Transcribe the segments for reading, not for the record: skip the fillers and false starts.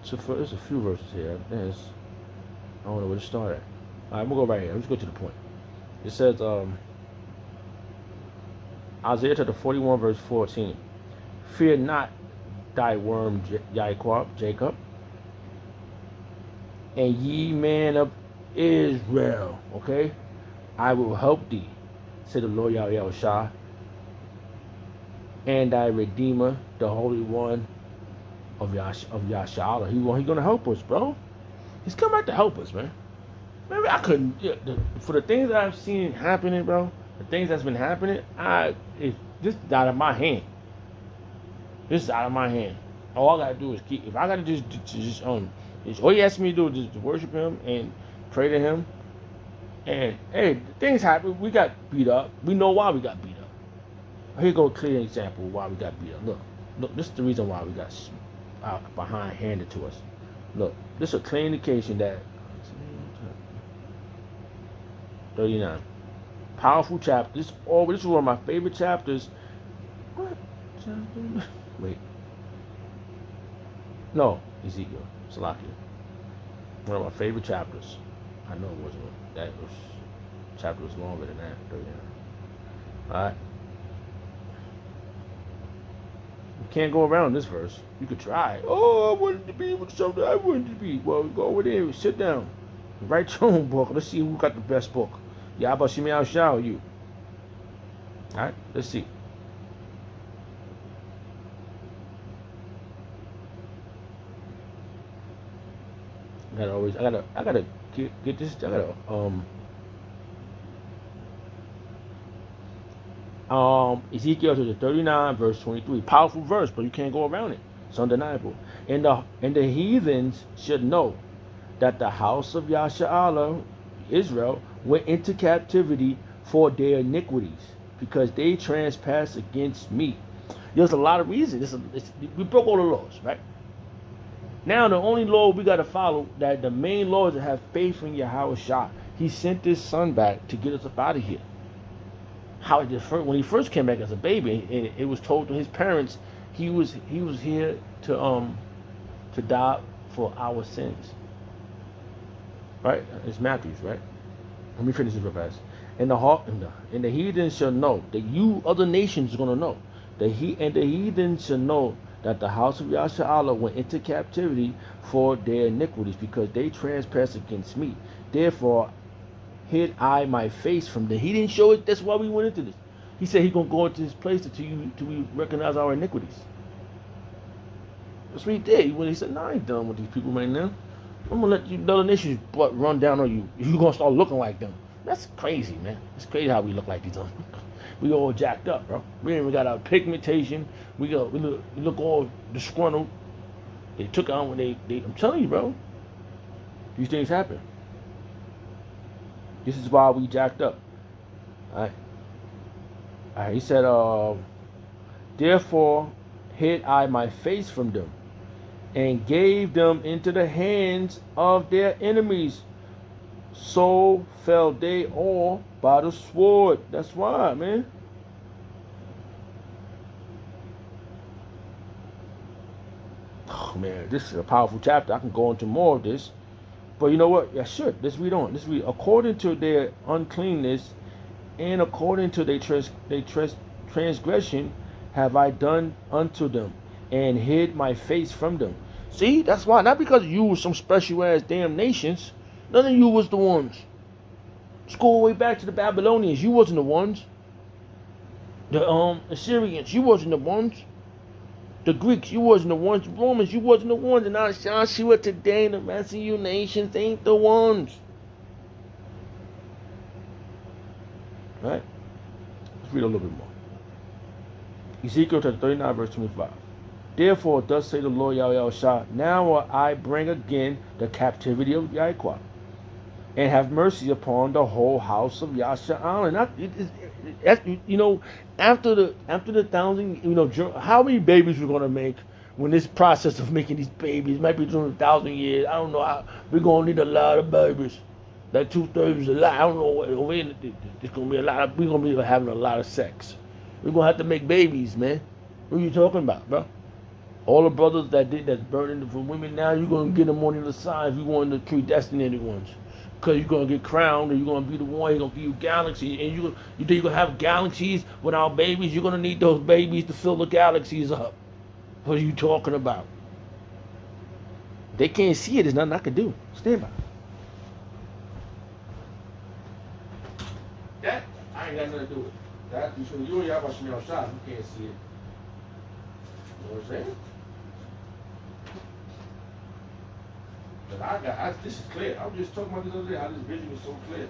There's a few verses here. I don't know where to start at. All right, I'm gonna go right here. Let's go to the point. It says, Isaiah chapter 41, verse 14. Fear not thy worm Jacob, and ye man of Israel. Okay? I will help thee, said the Lord Yahweh, and thy Redeemer, the Holy One of Yahshua. He's gonna help us, bro. He's come back to help us, man. Maybe I couldn't, for the things that I've seen happening, bro, the things that's been happening, it's just out of my hand. This is out of my hand. All I gotta do is if I gotta just all he asked me to do is just worship him and pray to him. And hey, things happen. We got beat up. We know why we got beat up. Here go a clear example of why we got beat up. Look, this is the reason why we got behind handed to us. Look, this is a clear indication that 39. Powerful chapter. This is one of my favorite chapters. What? Wait. No, Ezekiel. Salakia. One of my favorite chapters. I know it wasn't. Chapter was longer than that. 39. Alright. You can't go around this verse. You could try. Oh, I wanted to be with something. I wanted to be. Well, go over there. Sit down. Write your own book. Let's see who got the best book. Yabba Shimi Al-Shah or you. Alright, let's see. I gotta get this. Ezekiel to the 39 verse 23. Powerful verse, but you can't go around it. It's undeniable. And the heathens should know that the house of Yahshua, Israel, went into captivity for their iniquities, because they trespassed against me. There's a lot of reasons. We broke all the laws, right? Now the only law we got to follow, that the main law, is to have faith in Yahweh Shah. He sent his son back to get us up out of here. When he first came back as a baby, it was told to his parents he was here to die for our sins. Right? It's Matthew's, right? Let me finish this real fast. And the heathen shall know, that you other nations are gonna know. The heathen shall know that the house of Yahshua went into captivity for their iniquities, because they trespassed against me. Therefore hid I my face from them. He didn't show it. That's why we went into this. He said he's gonna go into his place till we recognize our iniquities. That's what he did. When he said, "No, I ain't done with these people right now. I'm gonna let you other nations run down on you. You're gonna start looking like them." That's crazy, man. It's crazy how we look like these others. We all jacked up, bro. We ain't even got our pigmentation. We look all disgruntled. They took on when they I'm telling you, bro. These things happen. This is why we jacked up. Alright. He said, therefore hid I my face from them, and gave them into the hands of their enemies. So fell they all by the sword. That's why, man. Oh man, this is a powerful chapter. I can go into more of this, but you know what? I should. Let's read on. Let's read. According to their uncleanness, and according to their transgression, have I done unto them, and hid my face from them. See, that's why. Not because you were some special ass damn nations. None of you was the ones. Let's go all the way back to the Babylonians. You wasn't the ones. The Assyrians, you wasn't the ones. The Greeks, you wasn't the ones. The Romans, you wasn't the ones. And now Joshua today, the rest of you nations ain't the ones. Right? Let's read a little bit more. Ezekiel chapter 39, verse 25. Therefore, thus say the Lord Yahweh Shah, now will I bring again the captivity of Yahweh, and have mercy upon the whole house of Yahshua. After the 1,000, how many babies we're gonna make when this process of making these babies might be doing 1,000 years? I don't know how. We're gonna need a lot of babies. That 2/3 is a lot. I don't know. It's gonna be a lot. We're gonna be having a lot of sex. We're gonna have to make babies, man. What are you talking about, bro? All the brothers that's burning for women now, you're gonna get them on the other side if you want the predestinated ones. Cause you're gonna get crowned, and you're gonna be the one. He's gonna give you galaxies, and you think you're gonna have galaxies without babies. You're gonna need those babies to fill the galaxies up. What are you talking about? They can't see it. There's nothing I can do. Stand by. That I ain't got nothing to do with it. That between you and y'all watching me outside, you can't see it. You know what I'm saying? But this is clear. I was just talking about this other day, how this vision is so clear.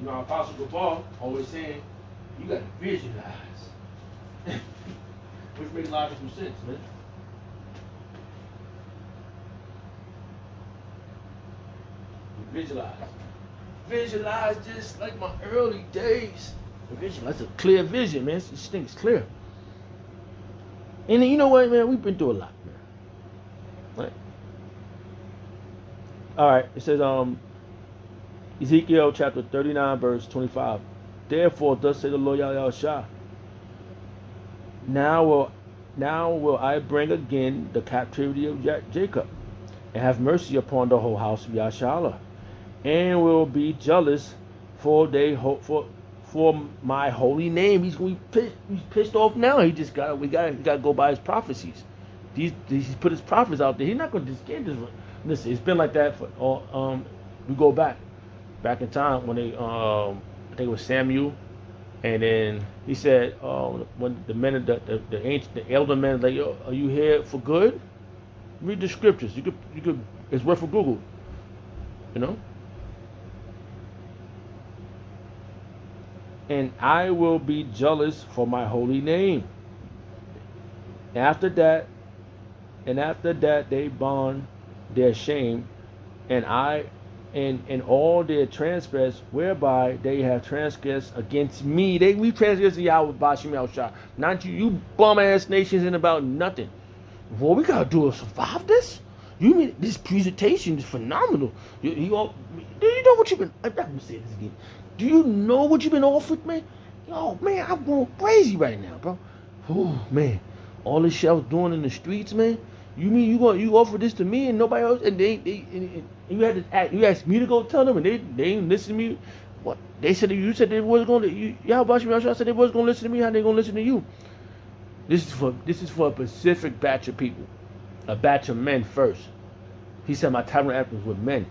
You know, Apostle Paul always saying, you got to visualize. Which makes logical sense, man. Visualize. Visualize just like my early days. Visualize. That's a clear vision, man. This thing is clear. And then, you know what, man? We've been through a lot, man. Right. All right. It says, Ezekiel chapter 39, verse 25. Therefore, thus say the Lord Yahweh, now will I bring again the captivity of Jacob, and have mercy upon the whole house of Yashala, and will be jealous for my holy name. He's pissed off now. We got to go by his prophecies. He's put his prophets out there. He's not going to discount this one. Listen, it's been like that for all. We go back in time when they I think it was Samuel, and then he said when the men of the elder men, like, yo, are you here for good? Read the scriptures. You could. It's worth a Google. You know. And I will be jealous for my holy name. After that they bond their shame, and all their transgress whereby they have transgressed against me. We transgressed Yahweh Bashim El Shah. Not you bum ass nations and about nothing. What we gotta do is survive this? You mean this presentation is phenomenal? Do you know what you've been? I'm not gonna say this again. Do you know what you've been offered, man? Yo, man, I'm going crazy right now, bro. Oh man, all this shit I was doing in the streets, man. You mean you offer this to me and nobody else? And you asked me to go tell them, and they didn't listen to me. What they said? You said they wasn't going to. Y'all about me. I said they wasn't going to listen to me. How they going to listen to you? This is for a specific batch of people, a batch of men first. He said my tabernacle with men.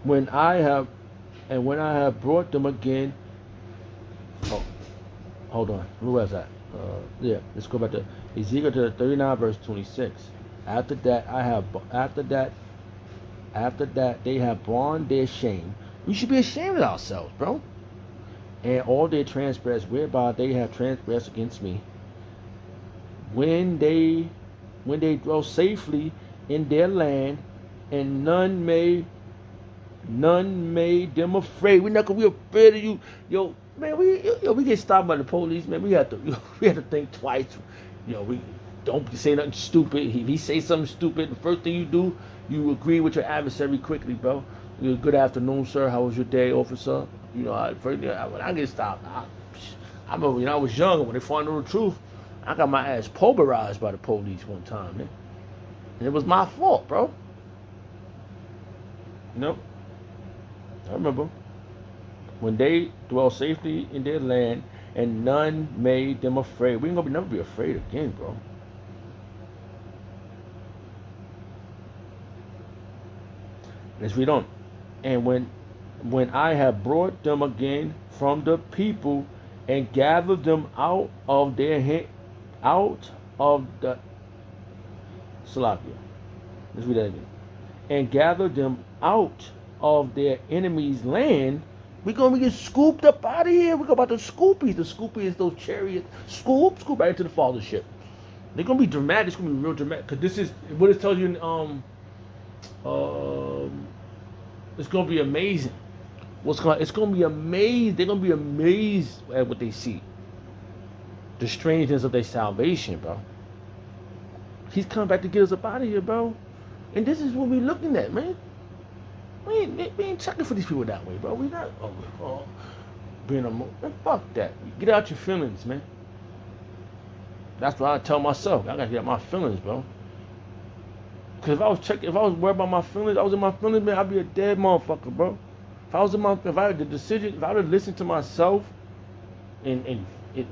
When I have brought them again. Oh, hold on. Who was that? Let's go back to Ezekiel to 39 verse 26. After that they have borne their shame. We should be ashamed of ourselves, bro. And all they transgress whereby they have transgressed against me. When they dwell safely in their land, and none made them afraid. We're not gonna be afraid of you, yo. Man, we get stopped by the police, man. We have to think twice. We don't say nothing stupid. If he say something stupid, the first thing you do, you agree with your adversary quickly, bro. Good afternoon, sir. How was your day, officer? When I get stopped, I remember when I was younger, when they found out the truth, I got my ass pulverized by the police one time, man. And it was my fault, bro. I remember. When they dwell safely in their land, and none made them afraid. We ain't gonna never be afraid again, bro. Let's read on. And when I have brought them again from the people, and gathered them out of the Salakia. Let's read that again. And gathered them out of their enemies' land. We're going to get scooped up out of here. We're about the scoopies. The scoopies, those chariots. Scoop right into the fathership. They're going to be dramatic. It's going to be real dramatic. Because this is what it tells you in, it's going to be amazing. It's going to be amazing. They're going to be amazed at what they see. The strangeness of their salvation, bro. He's coming back to get us up out of here, bro. And this is what we're looking at, man. We ain't checking for these people that way, bro. We not being fuck that. Get out your feelings, man. That's what I tell myself. I gotta get out my feelings, bro. Cause if I was worried about my feelings, I was in my feelings, man, I'd be a dead motherfucker, bro. If I had the decision, if I would listen to myself, and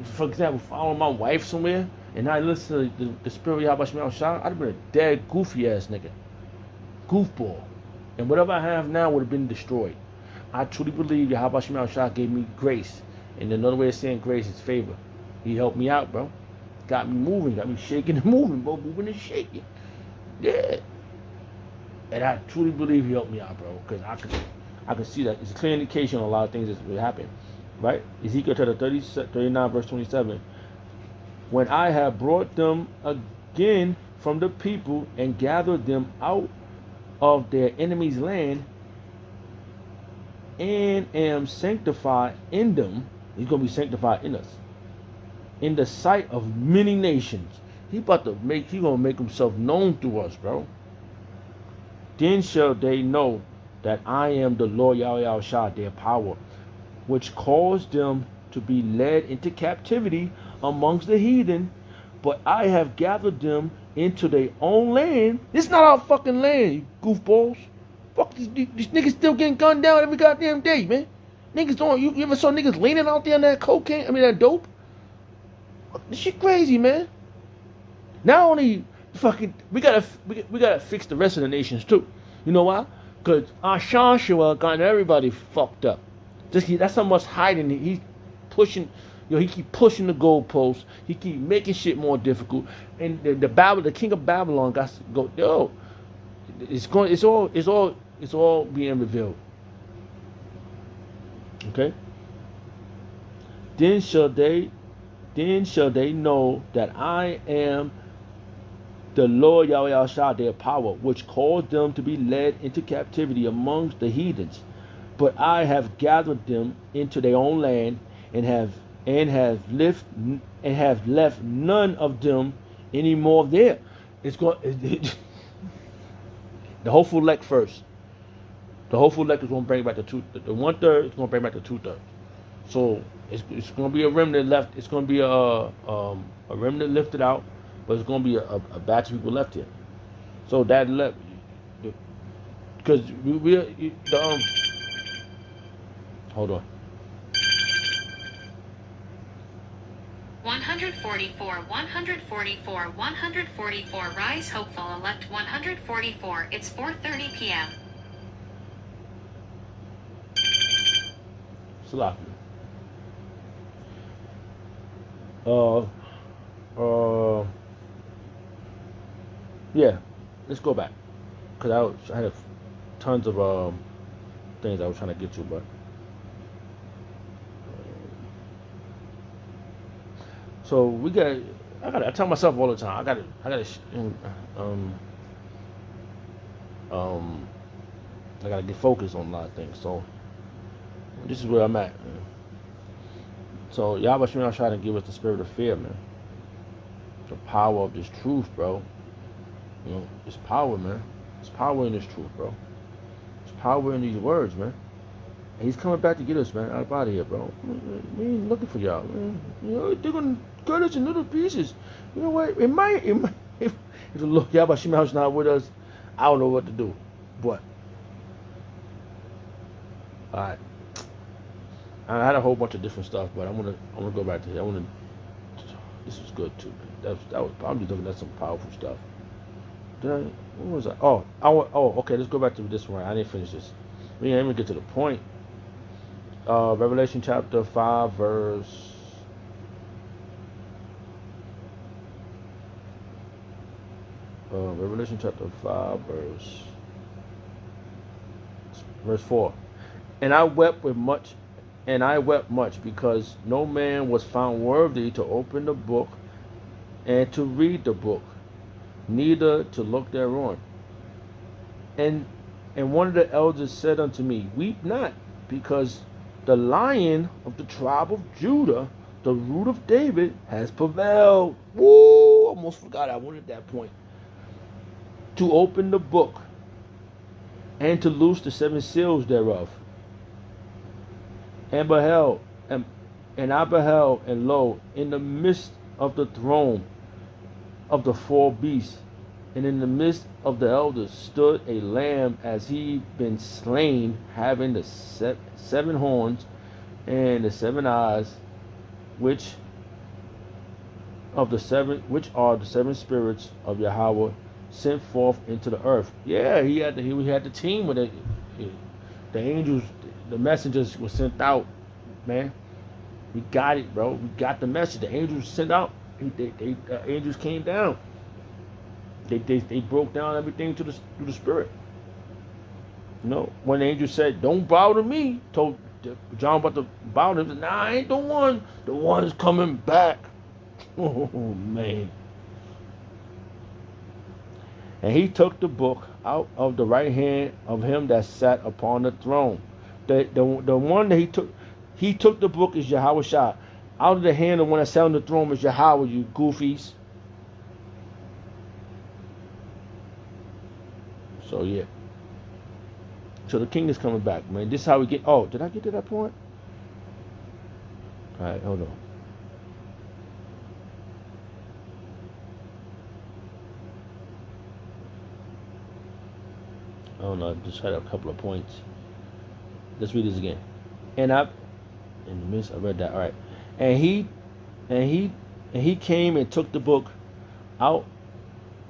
for example, follow my wife somewhere, and I listen to the spirit of Yahweh Shemel Shah, I'd have been a dead goofy ass nigga, goofball, and whatever I have now would have been destroyed. I truly believe Yahweh Shemel Shah gave me grace, and another way of saying grace is favor. He helped me out, bro. Got me moving, got me shaking and moving, bro, moving and shaking. Yeah. And I truly believe he helped me out, bro, because I could see that. It's a clear indication on a lot of things that will happen, right? Ezekiel chapter 39, verse 27. When I have brought them again from the people and gathered them out of their enemy's land and am sanctified in them, he's going to be sanctified in us, in the sight of many nations. He gonna make himself known to us, bro. Then shall they know that I am the Lord Yahweh Shah, their power, which caused them to be led into captivity amongst the heathen, but I have gathered them into their own land. This is not our fucking land, you goofballs. Fuck these niggas still getting gunned down every goddamn day, man. Niggas don't. You ever saw niggas leaning out there on that cocaine? I mean that dope. This shit crazy, man. Not only fucking, we gotta fix the rest of the nations too. You know why? Because Joshua got everybody fucked up. That's how much hiding he's pushing. He keep pushing the goalposts. He keep making shit more difficult. And the king of Babylon got to go. Yo, it's all being revealed. Okay. Then shall they know that I am the Lord Yahweh Shah, their power, which caused them to be led into captivity amongst the heathens. But I have gathered them into their own land, and have left none of them any more there. The hopeful elect first. The hopeful elect is going to bring back the 1/3. It's going to bring back the 2/3. So it's going to be a remnant left. It's going to be a remnant lifted out. But it's going to be a batch of people left here. So that left, because hold on. 144. Rise, hopeful elect 144. It's 4:30 p.m. Salaki. Yeah, let's go back, because I had tons of things I was trying to get to, but so I tell myself all the time, I gotta get focused on a lot of things. So this is where I'm at, man. So Yahweh Shemel trying to give us the spirit of fear, man. The power of this truth, bro. You know, it's power, man. It's power in this truth, bro. It's power in these words, man. And he's coming back to get us, man, out of here, bro. We ain't looking for y'all, man. You know, they're gonna cut us in little pieces. You know what? It might if the Lord Yahweh Shemel is not with us, I don't know what to do. But alright. I had a whole bunch of different stuff, but I'm gonna go back to here. This was good too, man. I'm just looking at some powerful stuff. What was that? Okay, let's go back to this one. I didn't finish this. We didn't even get to the point. Revelation chapter 5, verse Revelation chapter 5, verse 4. And I wept much, because no man was found worthy to open the book and to read the book, neither to look thereon. And one of the elders said unto me, Weep not, because the Lion of the tribe of Judah, the root of David, has prevailed. Woo! Almost forgot I wanted that point. To open the book and to loose the 7 seals thereof. And beheld, and I beheld, and lo, in the midst of the throne of the 4 beasts, and in the midst of the elders, stood a lamb as he been slain, having the 7 horns and the 7 eyes, which are the 7 spirits of Yahweh sent forth into the earth. Yeah, he had the team with it. The angels, the messengers were sent out, man. We got it, bro. We got the message. The angels sent out. The angels came down. They broke down everything to the spirit. You know, when the angel said, "Don't bow to me," told John about to bow to him. He said, "Nah, I ain't the one. The one is coming back." Oh man. And he took the book out of the right hand of him that sat upon the throne. The one that he took the book is Yahweh Shah. Out of the hand of one that sat on the throne is Yahweh, you goofies. So yeah. So the king is coming back, man. This is how we get. Oh, did I get to that point? All right, hold on. I don't know. I just had a couple of points. Let's read this again. And I read that. All right. And he came and took the book out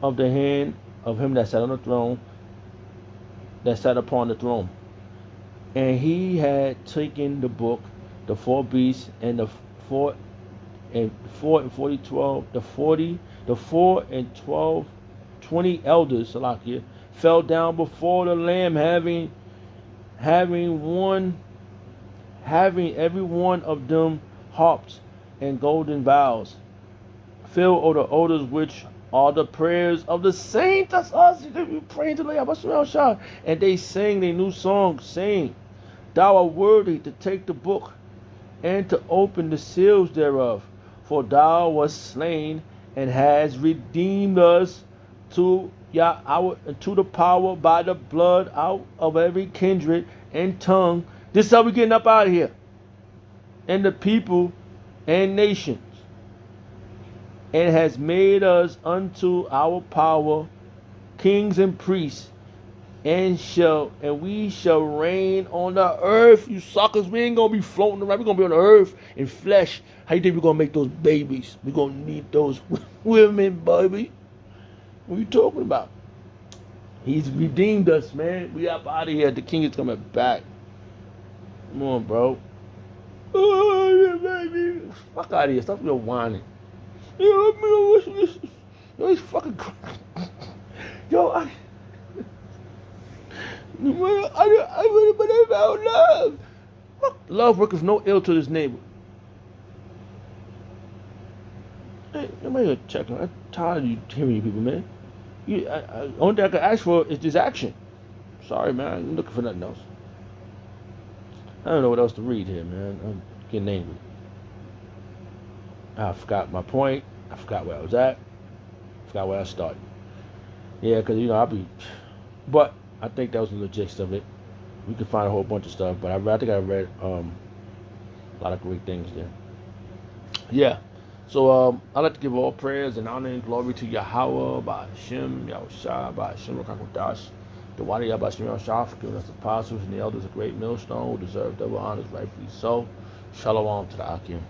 of the hand of him that sat on the throne, that sat upon the throne. And he had taken the book, the 4 beasts, and the 4 and 12, 20 elders, Salakia, fell down before the Lamb, having every one of them harps and golden vials, filled with the odors which are the prayers of the saints. That's us. They be praying to the, and they sang their new song, saying, "Thou art worthy to take the book and to open the seals thereof, for thou wast slain and hast redeemed us to the power by the blood out of every kindred and tongue." This is how we getting up out of here. "And the people and nations, and has made us unto our power kings and priests, and we shall reign on the earth." You suckers, we ain't gonna be floating around. We're gonna be on the earth in flesh. How you think we're gonna make those babies? We're gonna need those women, baby. What are you talking about? He's redeemed us, man. We up out of here. The king is coming back. Come on, bro. Oh, yeah, baby. Fuck out of here. Stop your whining. Yo, he's fucking crying. Yo, I really believe about love. Fuck, love worketh no ill to his neighbor. Hey, nobody gonna check on. I'm tired of you hearing you people, man. Only thing I can ask for is this action. Sorry, man. I'm looking for nothing else. I don't know what else to read here, man. I'm getting angry. I forgot my point. I forgot where I was at. I forgot where I started. Yeah, because, but I think that was the gist of it. We could find a whole bunch of stuff, but I think I read a lot of great things there. Yeah. So I'd like to give all prayers and honor and glory to Yahweh, by Hashem, Yahushua, by Hashem, Rakakodash, the Wadi Yahweh Hashem, Yahushua, for giving us the apostles and the elders a great millstone who deserve double honors, rightfully so. Shalom to the Akim.